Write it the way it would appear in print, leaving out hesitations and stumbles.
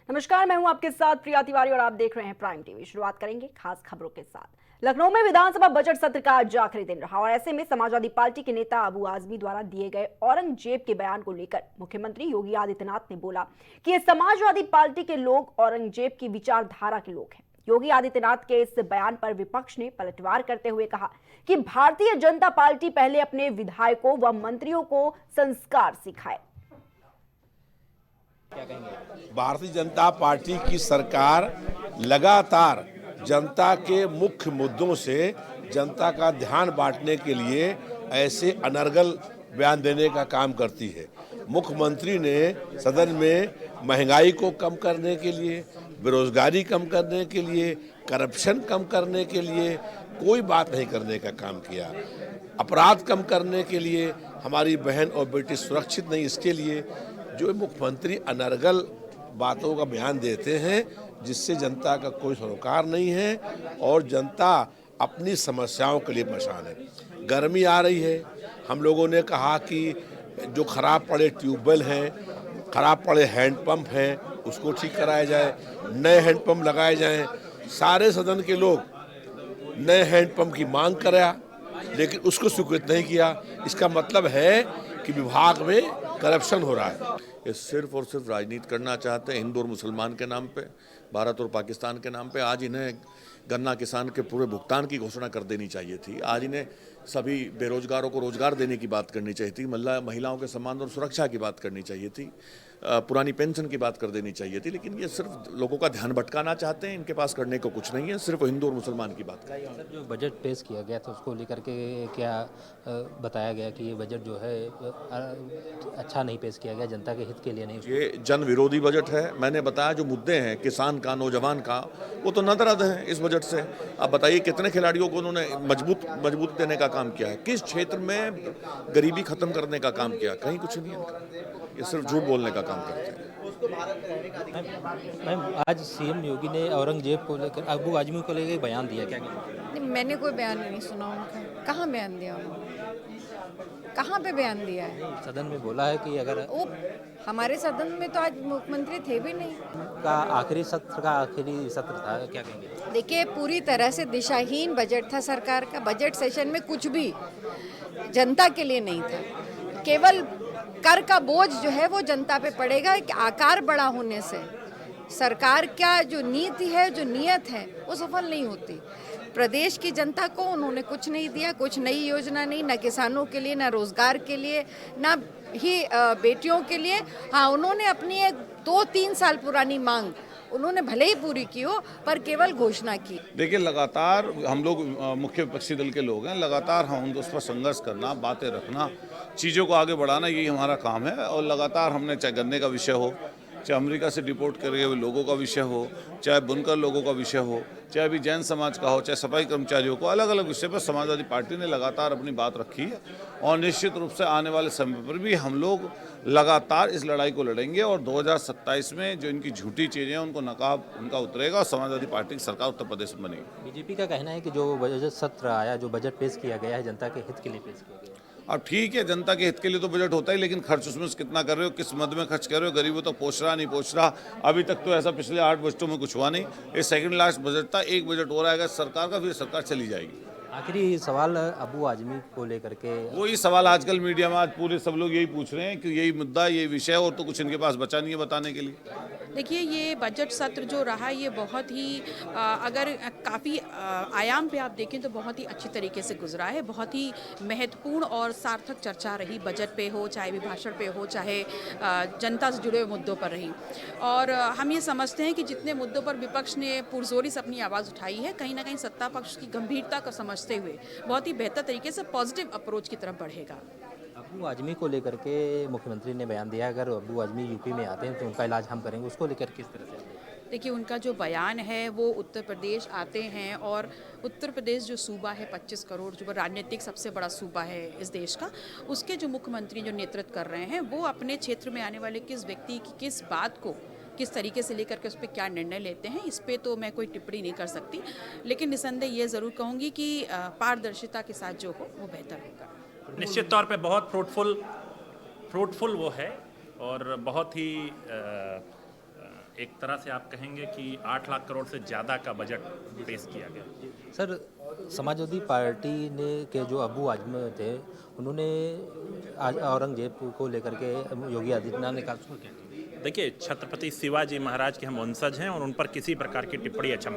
नमस्कार, मैं हूं आपके साथ प्रिया तिवारी और आप देख रहे हैं प्राइम टीवी। शुरुआत करेंगे खास खबरों के साथ। लखनऊ में विधानसभा बजट सत्र का आज आखिरी दिन रहा और ऐसे में समाजवादी पार्टी के नेता अबू आजमी द्वारा दिए गए औरंगजेब के बयान को लेकर मुख्यमंत्री योगी आदित्यनाथ ने बोला कि ये समाजवादी पार्टी के लोग औरंगजेब की विचारधारा के लोग हैं। योगी आदित्यनाथ के इस बयान पर विपक्ष ने पलटवार करते हुए कहा कि भारतीय जनता पार्टी पहले अपने विधायकों व मंत्रियों को संस्कार सिखाए। भारतीय जनता पार्टी की सरकार लगातार जनता के मुख्य मुद्दों से जनता का ध्यान बांटने के लिए ऐसे अनर्गल बयान देने का काम करती है। मुख्यमंत्री ने सदन में महंगाई को कम करने के लिए, बेरोजगारी कम करने के लिए, करप्शन कम करने के लिए कोई बात नहीं करने का काम किया। अपराध कम करने के लिए, हमारी बहन और बेटी सुरक्षित नहीं, इसके लिए जो मुख्यमंत्री अनर्गल बातों का बयान देते हैं जिससे जनता का कोई सरोकार नहीं है और जनता अपनी समस्याओं के लिए परेशान है। गर्मी आ रही है, हम लोगों ने कहा कि जो खराब पड़े ट्यूबवेल हैं, खराब पड़े हैंडपंप हैं, उसको ठीक कराया जाए, नए हैंडपंप लगाए जाएं। सारे सदन के लोग नए हैंडपंप की मांग कराया लेकिन उसको स्वीकृत नहीं किया। इसका मतलब है कि विभाग में करप्शन हो रहा है। ये सिर्फ और सिर्फ राजनीति करना चाहते हैं हिंदू और मुसलमान के नाम पे, भारत और पाकिस्तान के नाम पे। आज इन्हें गन्ना किसान के पूरे भुगतान की घोषणा कर देनी चाहिए थी। आज इन्हें सभी बेरोजगारों को रोजगार देने की बात करनी चाहिए थी। महिलाओं के सम्मान और सुरक्षा की बात करनी चाहिए थी। पुरानी पेंशन की बात कर देनी चाहिए थी। लेकिन ये सिर्फ लोगों का ध्यान भटकाना चाहते हैं। इनके पास करने को कुछ नहीं है, सिर्फ हिंदू और मुसलमान की बात कर। सर, जो बजट पेश किया गया था उसको लेकर के क्या बताया गया कि ये बजट जो है अच्छा नहीं पेश किया गया, जनता के हित के लिए नहीं। ये जन विरोधी बजट है। मैंने बताया जो मुद्दे हैं किसान का, नौजवान का, वो तो नदरद है इस बजट से। अब बताइए कितने खिलाड़ियों को उन्होंने मजबूत देने का काम किया है, किस क्षेत्र में गरीबी खत्म करने का काम किया, कहीं कुछ नहीं है। ये सिर्फ झूठ बोलने का काम करते हैं। मैम, आज सीएम योगी ने औरंगजेब को लेकर, अबू आजमी को लेकर बयान दिया, क्या नहीं, मैंने कोई बयान नहीं सुना उनका। कहाँ बयान दिया उन्होंने? कहाँ पे बयान दिया है? सदन में बोला है कि अगर वो हमारे सदन में तो आज मुख्यमंत्री थे भी नहीं। का आखिरी सत्र था, क्या कहेंगे? देखिए, पूरी तरह से दिशाहीन बजट था सरकार का। बजट सेशन में कुछ भी जनता के लिए नहीं था। केवल कर का बोझ जो है वो जनता पे पड़ेगा। आकार बड़ा होने से सरकार का जो नीति है, जो नियत है, वो सफल नहीं होती। प्रदेश की जनता को उन्होंने कुछ नहीं दिया, कुछ नई योजना नहीं, ना किसानों के लिए, ना रोजगार के लिए, ना ही बेटियों के लिए। हाँ, उन्होंने अपनी एक 2-3 साल पुरानी मांग उन्होंने भले ही पूरी की हो, पर केवल घोषणा की। देखिए, लगातार हम लोग मुख्य विपक्षी दल के लोग हैं, लगातार हम उस पर संघर्ष करना, बातें रखना, चीज़ों को आगे बढ़ाना, यही हमारा काम है। और लगातार हमने, चाहे गन्ने का विषय हो, चाहे अमेरिका से डिपोर्ट करे हुए लोगों का विषय हो, चाहे बुनकर लोगों का विषय हो, चाहे अभी जैन समाज का हो, चाहे सफाई कर्मचारियों को, अलग अलग विषय पर समाजवादी पार्टी ने लगातार अपनी बात रखी है। और निश्चित रूप से आने वाले समय पर भी हम लोग लगातार इस लड़ाई को लड़ेंगे और 2027 में जो इनकी झूठी चीज़ें हैं उनको नकाब उनका उतरेगा और समाजवादी पार्टी की सरकार उत्तर प्रदेश में बनेगी। बीजेपी का कहना है कि जो बजट सत्र आया, जो बजट पेश किया गया है, जनता के हित के लिए पेश किया गया है। अब ठीक है, जनता के हित के लिए तो बजट होता है, लेकिन खर्च उसमें से कितना कर रहे हो, किस मद में खर्च कर रहे हो, गरीबों तक पहुंच रहा नहीं पहुंच रहा। अभी तक तो ऐसा पिछले 8 बजटों में कुछ हुआ नहीं। ये सेकंड लास्ट बजट था, एक बजट हो रहा है सरकार का, फिर सरकार चली जाएगी। आखिरी सवाल अबू आजमी को लेकर के, वही सवाल आजकल मीडिया में आज पूरे सब लोग यही पूछ रहे हैं कि यही मुद्दा, यही विषय, और तो कुछ इनके पास बचा नहीं है बताने के लिए। देखिए, ये बजट सत्र जो रहा, ये बहुत ही अगर काफ़ी आयाम पे आप देखें तो बहुत ही अच्छी तरीके से गुजरा है। बहुत ही महत्वपूर्ण और सार्थक चर्चा रही, बजट पे हो, चाहे अभिभाषण पे हो, चाहे जनता से जुड़े हुए मुद्दों पर रही। और हम ये समझते हैं कि जितने मुद्दों पर विपक्ष ने पुरजोरी से अपनी आवाज़ उठाई है, कहीं ना कहीं सत्ता पक्ष की गंभीरता को समझते हुए बहुत ही बेहतर तरीके से पॉजिटिव अप्रोच की तरफ बढ़ेगा। अबू आजमी को लेकर के मुख्यमंत्री ने बयान दिया, अगर अबू आजमी यूपी में आते हैं तो उनका इलाज हम करेंगे, उसको लेकर किस तरह से? देखिए, उनका जो बयान है वो उत्तर प्रदेश आते हैं और उत्तर प्रदेश जो सूबा है 25 करोड़, जो राजनीतिक सबसे बड़ा सूबा है इस देश का, उसके जो मुख्यमंत्री जो नेतृत्व कर रहे हैं, वो अपने क्षेत्र में आने वाले किस व्यक्ति की किस बात को किस तरीके से लेकर के उस पर क्या निर्णय लेते हैं, इस पर तो मैं कोई टिप्पणी नहीं कर सकती। लेकिन निसंदेह ये ज़रूर कहूँगी कि पारदर्शिता के साथ जो हो वो बेहतर होगा। निश्चित तौर पे बहुत फ्रूटफुल वो है और बहुत ही एक तरह से आप कहेंगे कि 8 लाख करोड़ से ज़्यादा का बजट पेश किया गया। सर, समाजवादी पार्टी ने के जो अबू आजम थे, उन्होंने आज औरंगजेब को लेकर के योगी आदित्यनाथ ने कहा, उसको क्या? देखिए, छत्रपति शिवाजी महाराज के हम वंशज हैं और उन पर किसी प्रकार की टिप्पणी अक्षम